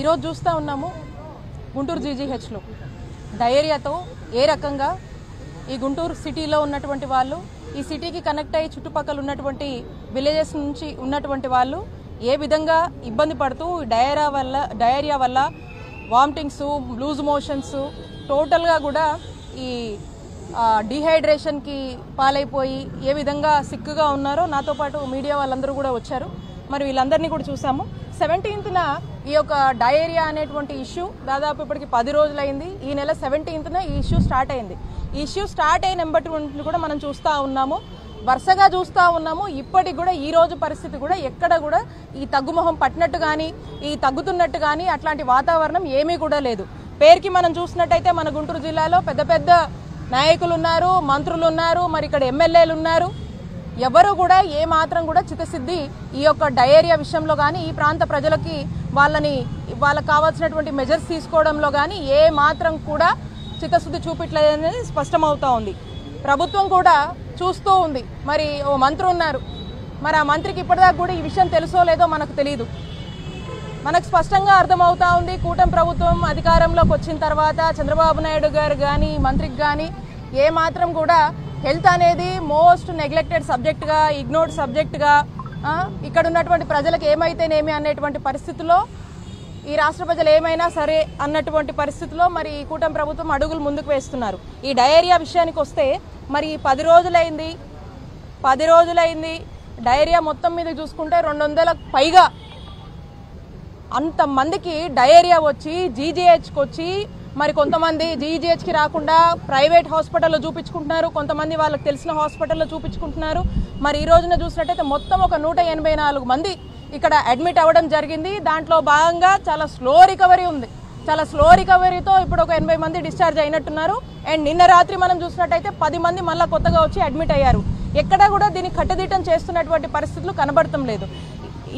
ఈరోజు చూస్తూ ఉన్నాము గుంటూరు జీజీహెచ్లో డయేరియాతో ఏ రకంగా ఈ గుంటూరు సిటీలో ఉన్నటువంటి వాళ్ళు, ఈ సిటీకి కనెక్ట్ అయ్యి చుట్టుపక్కల ఉన్నటువంటి విలేజెస్ నుంచి ఉన్నటువంటి వాళ్ళు ఏ విధంగా ఇబ్బంది పడుతూ డయేరియా వల్ల వామిటింగ్స్, లూజ్ మోషన్స్, టోటల్గా కూడా ఈ డీహైడ్రేషన్కి పాలైపోయి ఏ విధంగా సిక్గా ఉన్నారో నాతో పాటు మీడియా వాళ్ళందరూ కూడా వచ్చారు. మరి వీళ్ళందరినీ కూడా చూసాము. 17న ఈ యొక్క డయేరియా అనేటువంటి ఇష్యూ దాదాపు ఇప్పటికి 10 రోజులైంది. ఈ నెల 17న ఈ ఇష్యూ స్టార్ట్ అయింది. ఈ ఇష్యూ స్టార్ట్ అయిన కూడా మనం చూస్తూ ఉన్నాము, వరుసగా చూస్తూ ఉన్నాము. ఇప్పటికి కూడా ఈ రోజు పరిస్థితి కూడా ఎక్కడ కూడా ఈ తగ్గుముఖం పట్టినట్టు కానీ, ఈ తగ్గుతున్నట్టు కానీ అట్లాంటి వాతావరణం ఏమీ కూడా లేదు. పేరుకి మనం చూసినట్టయితే మన గుంటూరు జిల్లాలో పెద్ద పెద్ద నాయకులు ఉన్నారు, మంత్రులు ఉన్నారు, మరి ఇక్కడ ఎమ్మెల్యేలు ఉన్నారు. ఎవరు కూడా ఏ మాత్రం కూడా చిత్తశుద్ధి ఈ యొక్క డయేరియా విషయంలో కానీ, ఈ ప్రాంత ప్రజలకి వాళ్ళకి కావాల్సినటువంటి మెజర్స్ తీసుకోవడంలో కానీ ఏ మాత్రం కూడా చిత్తశుద్ధి చూపించలేదనేది స్పష్టమవుతా ఉంది. ప్రభుత్వం కూడా చూస్తూ ఉంది. మరి ఓ మంత్రి ఉన్నారు, మరి ఆ మంత్రికి ఇప్పటిదాకా కూడా ఈ విషయం తెలుసో లేదో మనకు తెలియదు. మనకు స్పష్టంగా అర్థమవుతా ఉంది, కూటమి ప్రభుత్వం అధికారంలోకి వచ్చిన తర్వాత చంద్రబాబు నాయుడు గారు కానీ, మంత్రికి కానీ ఏ మాత్రం కూడా హెల్త్ అనేది మోస్ట్ నెగ్లెక్టెడ్ సబ్జెక్ట్గా, ఇగ్నోర్డ్ సబ్జెక్ట్గా, ఇక్కడ ఉన్నటువంటి ప్రజలకు ఏమైతేనేమి అనేటువంటి పరిస్థితుల్లో, ఈ రాష్ట్ర ప్రజలు ఏమైనా సరే అన్నటువంటి పరిస్థితుల్లో మరి ఈ కూటమి ప్రభుత్వం అడుగులు ముందుకు వేస్తున్నారు. ఈ డయేరియా విషయానికి వస్తే మరి 10 రోజులైంది డయేరియా మొత్తం మీద చూసుకుంటే 200లకు పైగా అంతమందికి డయేరియా వచ్చి జీజీహెచ్కి వచ్చి, మరి కొంతమంది జీజీహెచ్కి రాకుండా ప్రైవేట్ హాస్పిటల్లో చూపించుకుంటున్నారు, కొంతమంది వాళ్ళకి తెలిసిన హాస్పిటల్లో చూపించుకుంటున్నారు. మరి ఈ రోజున చూసినట్టయితే మొత్తం ఒక 184 మంది ఇక్కడ అడ్మిట్ అవ్వడం జరిగింది. దాంట్లో భాగంగా చాలా స్లో రికవరీ ఉంది. చాలా స్లో రికవరీతో ఇప్పుడు ఒక 80 మంది డిశ్చార్జ్ అయినట్టున్నారు. అండ్ నిన్న రాత్రి మనం చూసినట్టయితే 10 మంది మళ్ళీ కొత్తగా వచ్చి అడ్మిట్ అయ్యారు. ఎక్కడా కూడా దీన్ని కట్టుదిట్టం చేస్తున్నటువంటి పరిస్థితులు కనబడటం లేదు.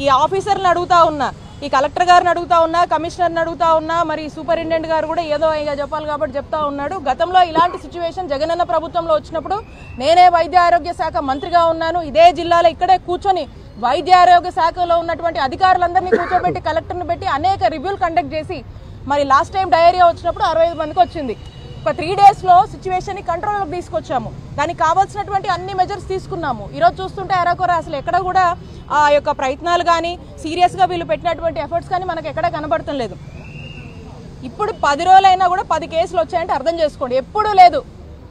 ఈ ఆఫీసర్ని అడుగుతా ఉన్నా, ఈ కలెక్టర్ గారిని అడుగుతా ఉన్నా, కమిషనర్ని అడుగుతా ఉన్నా, మరి సూపరింటెండెంట్ గారు కూడా ఏదో ఇక చెప్పాలి కాబట్టి చెప్తా ఉన్నాడు. గతంలో ఇలాంటి సిచ్యువేషన్ జగనన్న ప్రభుత్వంలో వచ్చినప్పుడు నేనే వైద్య ఆరోగ్య శాఖ మంత్రిగా ఉన్నాను. ఇదే జిల్లాలో ఇక్కడే కూర్చొని వైద్య ఆరోగ్య శాఖలో ఉన్నటువంటి అధికారులందరినీ కూర్చోబెట్టి, కలెక్టర్ని పెట్టి అనేక రివ్యూలు కండక్ట్ చేసి, మరి లాస్ట్ టైం డయేరియా వచ్చినప్పుడు 65 మందికి వచ్చింది. ఒక 3 డేస్లో సిచ్యువేషన్ని కంట్రోల్లోకి తీసుకొచ్చాము. దానికి కావాల్సినటువంటి అన్ని మెజర్స్ తీసుకున్నాము. ఈరోజు చూస్తుంటే అరకొర అసలు ఎక్కడ కూడా ఆ యొక్క ప్రయత్నాలు కానీ, సీరియస్గా వీళ్ళు పెట్టినటువంటి ఎఫర్ట్స్ కానీ మనకు ఎక్కడ కనబడటం లేదు. ఇప్పుడు 10 రోజులైనా కూడా 10 కేసులు వచ్చాయంటే అర్థం చేసుకోండి. ఎప్పుడూ లేదు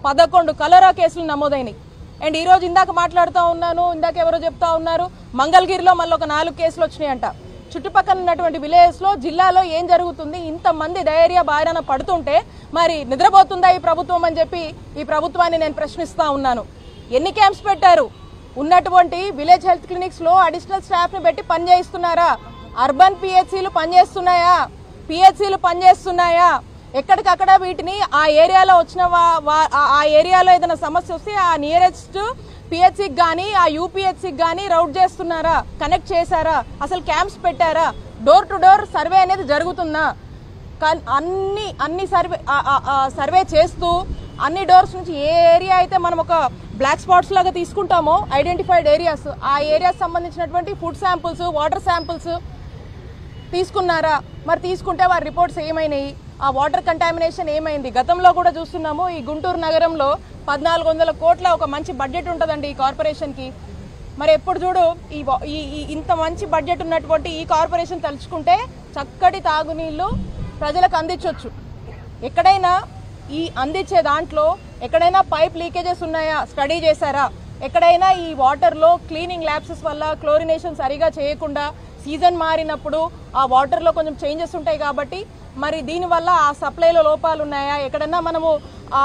11 కలరా కేసులు నమోదైనాయి. అండ్ ఈరోజు ఇందాక మాట్లాడుతూ ఉన్నాను, ఇందాక ఎవరో చెప్తా ఉన్నారు, మంగళగిరిలో మళ్ళీ ఒక 4 కేసులు వచ్చినాయంట. చుట్టుపక్కల ఉన్నటువంటి విలేజెస్లో, జిల్లాలో ఏం జరుగుతుంది? ఇంతమంది డయేరియా బారిన పడుతుంటే మరి నిద్రపోతుందా ఈ ప్రభుత్వం అని చెప్పి ఈ ప్రభుత్వాన్ని నేను ప్రశ్నిస్తా ఉన్నాను. ఎన్ని క్యాంప్స్ పెట్టారు? ఉన్నటువంటి విలేజ్ హెల్త్ క్లినిక్స్లో అడిషనల్ స్టాఫ్ని పెట్టి పనిచేయిస్తున్నారా? అర్బన్ పిహెచ్సిలు పనిచేస్తున్నాయా? పిహెచ్సిలు పనిచేస్తున్నాయా? ఎక్కడికక్కడ వీటిని ఆ ఏరియాలో వచ్చిన ఆ ఏరియాలో ఏదైనా సమస్య వస్తే ఆ నియరెస్ట్ పిహెచ్సికి కానీ, ఆ యూపీహెచ్సికి కానీ రౌట్ చేస్తున్నారా? కనెక్ట్ చేశారా? అసలు క్యాంప్స్ పెట్టారా? డోర్ టు డోర్ సర్వే అనేది జరుగుతుందా? అన్ని సర్వే చేస్తూ అన్ని డోర్స్ నుంచి ఏ ఏరియా అయితే మనం ఒక బ్లాక్ స్పాట్స్ లాగా తీసుకుంటామో, ఐడెంటిఫైడ్ ఏరియాస్, ఆ ఏరియాస్ సంబంధించినటువంటి ఫుడ్ శాంపుల్స్, వాటర్ శాంపుల్స్ తీసుకున్నారా? మరి తీసుకుంటే వారి రిపోర్ట్స్ ఏమైనాయి? ఆ వాటర్ కంటామినేషన్ ఏమైంది? గతంలో కూడా చూస్తున్నాము, ఈ గుంటూరు నగరంలో 1400 కోట్ల ఒక మంచి బడ్జెట్ ఉంటుందండి ఈ కార్పొరేషన్కి. మరి ఎప్పుడు చూడు ఇంత మంచి బడ్జెట్ ఉన్నటువంటి ఈ కార్పొరేషన్ తలుచుకుంటే చక్కటి తాగునీళ్ళు ప్రజలకు అందించవచ్చు. ఎక్కడైనా ఈ అందించే దాంట్లో ఎక్కడైనా పైప్ లీకేజెస్ ఉన్నాయా? స్టడీ చేశారా? ఎక్కడైనా ఈ వాటర్లో క్లీనింగ్ ల్యాబ్సెస్ వల్ల క్లోరినేషన్ సరిగా చేయకుండా సీజన్ మారినప్పుడు ఆ వాటర్లో కొంచెం చేంజెస్ ఉంటాయి కాబట్టి మరి దీనివల్ల ఆ సప్లైలో లోపాలు ఉన్నాయా? ఎక్కడన్నా మనము ఆ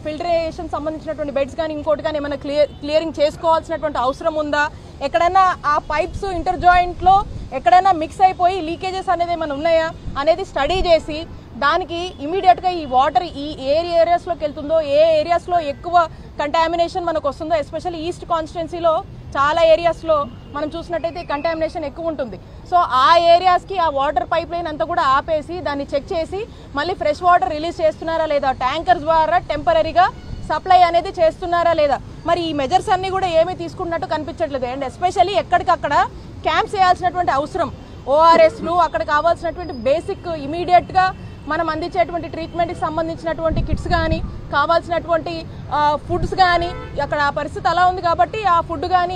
ఫిల్టరేషన్ సంబంధించినటువంటి బెడ్స్ కానీ ఇంకోటి కానీ ఏమైనా క్లియరింగ్ చేసుకోవాల్సినటువంటి అవసరం ఉందా? ఎక్కడైనా ఆ పైప్స్ ఇంటర్ జాయింట్లో ఎక్కడైనా మిక్స్ అయిపోయి లీకేజెస్ అనేది ఏమైనా ఉన్నాయా అనేది స్టడీ చేసి దానికి ఇమీడియట్గా ఈ వాటర్ ఏ ఏరియాస్లోకి వెళ్తుందో, ఏ ఏరియాస్లో ఎక్కువ కంటామినేషన్ మనకు వస్తుందో, ఎస్పెషల్లీ ఈస్ట్ కాన్స్టిట్యున్సీలో చాలా ఏరియాస్లో మనం చూసినట్టయితే కంటామినేషన్ ఎక్కువ ఉంటుంది. సో ఆ ఏరియాస్కి ఆ వాటర్ పైప్ లైన్ అంతా కూడా ఆపేసి దాన్ని చెక్ చేసి మళ్ళీ ఫ్రెష్ వాటర్ రిలీజ్ చేస్తున్నారా లేదా, ట్యాంకర్స్ ద్వారా టెంపరీగా సప్లై అనేది చేస్తున్నారా లేదా, మరి ఈ మెజర్స్ అన్ని కూడా ఏమీ తీసుకున్నట్టు కనిపించట్లేదు. అండ్ ఎస్పెషల్లీ ఎక్కడికక్కడ క్యాంప్స్ చేయాల్సినటువంటి అవసరం. ఓఆర్ఎస్లు, అక్కడ కావాల్సినటువంటి బేసిక్ ఇమీడియట్గా మనం అందించేటువంటి ట్రీట్మెంట్కి సంబంధించినటువంటి కిట్స్ కానీ, కావాల్సినటువంటి ఫుడ్స్ కానీ, అక్కడ ఆ పరిస్థితి అలా ఉంది కాబట్టి ఆ ఫుడ్ కానీ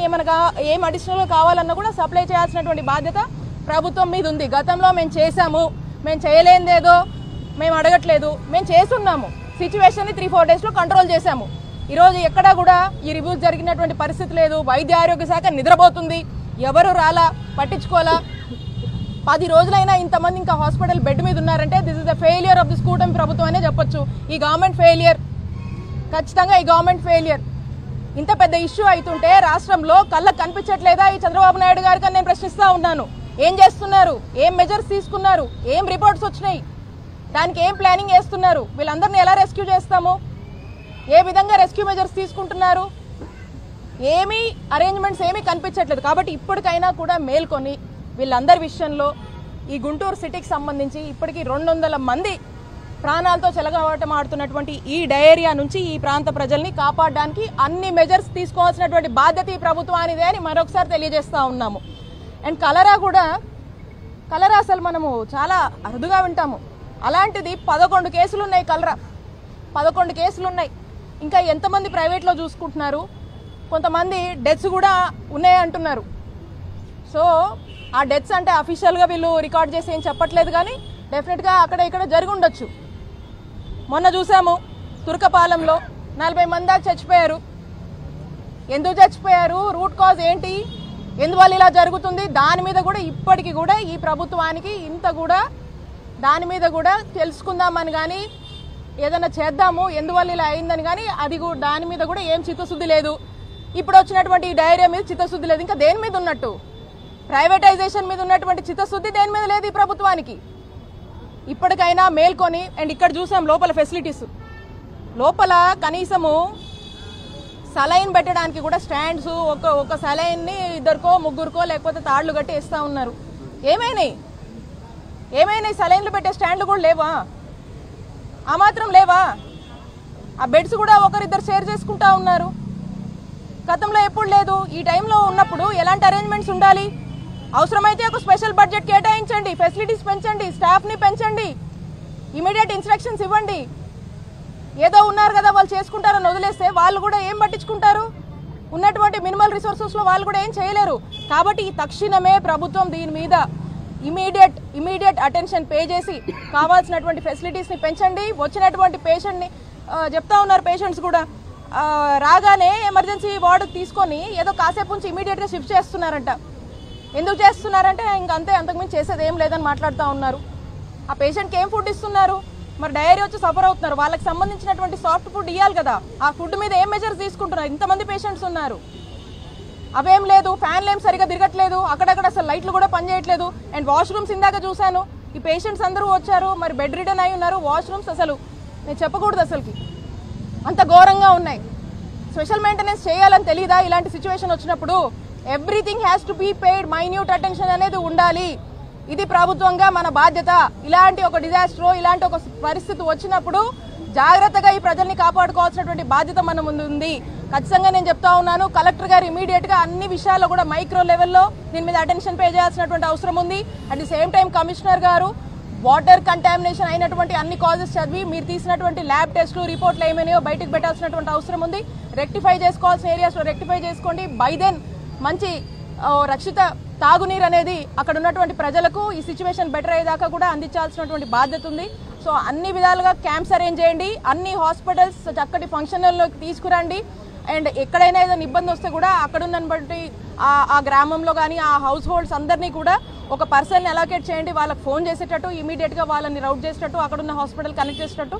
ఏం అడిషనల్గా కావాలన్నా కూడా సప్లై చేయాల్సినటువంటి బాధ్యత ప్రభుత్వం మీద ఉంది. గతంలో మేము చేశాము, మేము చేయలేనిదేదో మేము అడగట్లేదు, మేము చేస్తున్నాము. సిచ్యువేషన్ని 3-4 డేస్లో కంట్రోల్ చేశాము. ఈరోజు ఎక్కడా కూడా ఈ రివ్యూస్ జరిగినటువంటి పరిస్థితి లేదు. వైద్య ఆరోగ్య శాఖ నిద్రపోతుంది, ఎవరు రాలా, పట్టించుకోవాలా. 10 రోజులైనా ఇంతమంది ఇంకా హాస్పిటల్ బెడ్ మీద ఉన్నారంటే this is the failure of this కూటమి ప్రభుత్వం అనే చెప్పొచ్చు. ఈ గవర్నమెంట్ ఫెయిలియర్, ఖచ్చితంగా ఈ గవర్నమెంట్ ఫెయిలియర్. ఇంత పెద్ద ఇష్యూ అవుతుంటే రాష్ట్రంలో కళ్ళకు కనిపించట్లేదా ఈ చంద్రబాబు నాయుడు గారికి అని నేను ప్రశ్నిస్తా ఉన్నాను. ఏం చేస్తున్నారు, ఏం మెజర్స్ తీసుకున్నారు, ఏం రిపోర్ట్స్ వచ్చినాయి, దానికి ఏం ప్లానింగ్ చేస్తున్నారు, వీళ్ళందరినీ ఎలా రెస్క్యూ చేస్తాము, ఏ విధంగా రెస్క్యూ మెజర్స్ తీసుకుంటున్నారు, ఏమీ అరేంజ్మెంట్స్ ఏమీ కనిపించట్లేదు. కాబట్టి ఇప్పటికైనా కూడా మేల్కొని వీళ్ళందరి విషయంలో ఈ గుంటూరు సిటీకి సంబంధించి ఇప్పటికీ 200 మంది ప్రాణాలతో చెలగాటమాడుతున్నటువంటి ఈ డయేరియా నుంచి ఈ ప్రాంత ప్రజల్ని కాపాడడానికి అన్ని మెజర్స్ తీసుకోవాల్సినటువంటి బాధ్యత ఈ ప్రభుత్వానిదే అని మరొకసారి తెలియజేస్తా ఉన్నాము. అండ్ కలరా అసలు మనము చాలా అరుదుగా వింటాము. అలాంటిది 11 కేసులు ఉన్నాయి. కలరా 11 కేసులు ఉన్నాయి. ఇంకా ఎంతమంది ప్రైవేట్లో చూసుకుంటున్నారు, కొంతమంది డెత్స్ కూడా ఉన్నాయి అంటున్నారు. సో ఆ డెత్స్ అంటే అఫీషియల్గా వీళ్ళు రికార్డ్ చేసి ఏం చెప్పట్లేదు, కానీ డెఫినెట్గా అక్కడ ఇక్కడ జరిగి ఉండొచ్చు. మొన్న చూసాము తుర్కపాలెంలో 40 మంది దాకా చచ్చిపోయారు. ఎందుకు చచ్చిపోయారు, రూట్ కాజ్ ఏంటి, ఎందువల్ల ఇలా జరుగుతుంది, దాని మీద కూడా ఇప్పటికీ కూడా ఈ ప్రభుత్వానికి ఇంత కూడా దాని మీద కూడా తెలుసుకుందామని కానీ ఏదైనా చేద్దాము ఎందువల్ల ఇలా అయిందని కానీ అది దాని మీద కూడా ఏం చిత్తశుద్ధి లేదు. ఇప్పుడు వచ్చినటువంటి ఈ డైరియా మీద చిత్తశుద్ధి లేదు. ఇంకా దేని మీద ఉన్నట్టు, ప్రైవేటైజేషన్ మీద ఉన్నటువంటి చిత్తశుద్ధి దేని మీద లేదు ఈ ప్రభుత్వానికి. ఇప్పటికైనా మేల్కొని. అండ్ ఇక్కడ చూసాం లోపల ఫెసిలిటీస్, లోపల కనీసము సలైన్ పెట్టడానికి కూడా స్టాండ్స్, ఒక సలైన్ని 2కో 3కో లేకపోతే తాళ్లు కట్టి వేస్తూ ఉన్నారు. ఏమైనాయి సలైన్లు పెట్టే స్టాండ్లు కూడా లేవా, ఆ మాత్రం లేవా? ఆ బెడ్స్ కూడా 1-2 షేర్ చేసుకుంటా ఉన్నారు. గతంలో ఎప్పుడు లేదు. ఈ టైంలో ఉన్నప్పుడు ఎలాంటి అరేంజ్మెంట్స్ ఉండాలి? అవసరమైతే ఒక స్పెషల్ బడ్జెట్ కేటాయించండి, ఫెసిలిటీస్ పెంచండి, స్టాఫ్ని పెంచండి, ఇమీడియట్ ఇన్స్ట్రక్షన్స్ ఇవ్వండి. ఏదో ఉన్నారు కదా వాళ్ళు చేసుకుంటారని వదిలేస్తే వాళ్ళు కూడా ఏం పట్టించుకుంటారు? ఉన్నటువంటి మినిమల్ రిసోర్సెస్లో వాళ్ళు కూడా ఏం చేయలేరు. కాబట్టి తక్షణమే ప్రభుత్వం దీని మీద ఇమీడియట్ అటెన్షన్ పే చేసి కావాల్సినటువంటి ఫెసిలిటీస్ని పెంచండి. వచ్చినటువంటి పేషెంట్ని చెప్తా ఉన్నారు, పేషెంట్స్ కూడా రాగానే ఎమర్జెన్సీ వార్డుకి తీసుకొని ఏదో కాసేపు నుంచి ఇమీడియట్గా షిఫ్ట్ చేస్తున్నారంట. ఎందుకు చేస్తున్నారంటే ఇంకంతే, అంతకుమించి చేసేది ఏం లేదని మాట్లాడుతూ ఉన్నారు. ఆ పేషెంట్కి ఏం ఫుడ్ ఇస్తున్నారు? మరి డయేరియా వచ్చి సఫర్ అవుతున్నారు, వాళ్ళకి సంబంధించినటువంటి సాఫ్ట్ ఫుడ్ ఇవ్వాలి కదా. ఆ ఫుడ్ మీద ఏం మెజర్స్ తీసుకుంటున్నారు? ఇంతమంది పేషెంట్స్ ఉన్నారు, అవేం లేదు. ఫ్యాన్లు ఏం సరిగా తిరగట్లేదు, అక్కడక్కడ అసలు లైట్లు కూడా పనిచేయట్లేదు. అండ్ వాష్రూమ్స్ ఇందాక చూశాను, ఈ పేషెంట్స్ అందరూ వచ్చారు, మరి బెడ్ రిడన్ అయి ఉన్నారు. వాష్రూమ్స్ అసలు నేను చెప్పకూడదు, అసలుకి అంత ఘోరంగా ఉన్నాయి. స్పెషల్ మెయింటెనెన్స్ చేయాలని తెలీదా? ఇలాంటి సిచ్యువేషన్ వచ్చినప్పుడు everything has to be paid, minute attention అనేది ఉండాలి. ఇది ప్రభుత్వంగా మన బాధ్యత. ఇలాంటి ఒక డిజాస్టర్, ఇలాంటి ఒక పరిస్థితి వచ్చినప్పుడు జాగ్రత్తగా ఈ ప్రజల్ని కాపాడుకోవాల్సినటువంటి బాధ్యత మన ముందు ఉంది. ఖచ్చితంగా నేను చెప్తా ఉన్నాను, కలెక్టర్ గారు ఇమీడియట్గా అన్ని విషయాల్లో కూడా మైక్రో లెవెల్లో దీని మీద అటెన్షన్ పే చేయాల్సినటువంటి అవసరం ఉంది. At the same time commissioner గారు వాటర్ కంటామినేషన్ అయినటువంటి అన్ని కాజెస్ చదివి మీరు తీసినటువంటి ల్యాబ్ టెస్టులు రిపోర్ట్లు ఏమైనాయో బయటకు పెట్టాల్సినటువంటి అవసరం ఉంది. రెక్టిఫై చేసుకోవాల్సిన ఏరియాస్లో రెక్టిఫై చేసుకోండి. బై దెన్ మంచి రక్షిత తాగునీరు అనేది అక్కడ ఉన్నటువంటి ప్రజలకు ఈ సిచ్యువేషన్ బెటర్ అయ్యేదాకా కూడా అందించాల్సినటువంటి బాధ్యత ఉంది. సో అన్ని విధాలుగా క్యాంప్స్ అరేంజ్ చేయండి, అన్ని హాస్పిటల్స్ చక్కటి ఫంక్షన్లలోకి తీసుకురండి. అండ్ ఎక్కడైనా ఏదైనా ఇబ్బంది వస్తే కూడా అక్కడున్న బట్టి ఆ గ్రామంలో కానీ ఆ హౌస్ హోల్డ్స్ అందరినీ కూడా ఒక పర్సన్ని అలొకేట్ చేయండి, వాళ్ళకి ఫోన్ చేసేటట్టు, ఇమీడియట్గా వాళ్ళని రౌట్ చేసేటట్టు, అక్కడున్న హాస్పిటల్ కనెక్ట్ చేసేటట్టు.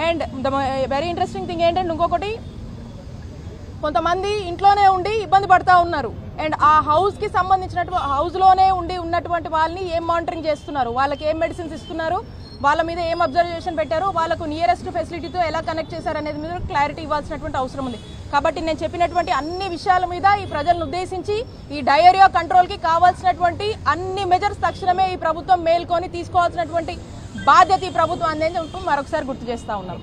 And the very interesting thing ఏంటంటే ఇంకొకటి, కొంతమంది ఇంట్లోనే ఉండి ఇబ్బంది పడతా ఉన్నారు. అండ్ ఆ హౌస్కి సంబంధించినటువంటి హౌస్లోనే ఉన్నటువంటి వాళ్ళని ఏం మానిటరింగ్ చేస్తున్నారు, వాళ్ళకి ఏం మెడిసిన్స్ ఇస్తున్నారు, వాళ్ళ మీద ఏం అబ్జర్వేషన్ పెట్టారు, వాళ్ళకు నియరెస్ట్ ఫెసిలిటీతో ఎలా కనెక్ట్ చేశారు అనేది మీద క్లారిటీ ఇవ్వాల్సినటువంటి అవసరం ఉంది. కాబట్టి నేను చెప్పినటువంటి అన్ని విషయాల మీద ఈ ప్రజలను ఉద్దేశించి ఈ డయేరియా కంట్రోల్కి కావాల్సినటువంటి అన్ని మెజర్స్ తక్షణమే ఈ ప్రభుత్వం మేల్కొని తీసుకోవాల్సినటువంటి బాధ్యత ఈ ప్రభుత్వం అనేది మరొకసారి గుర్తు చేస్తా ఉన్నాను.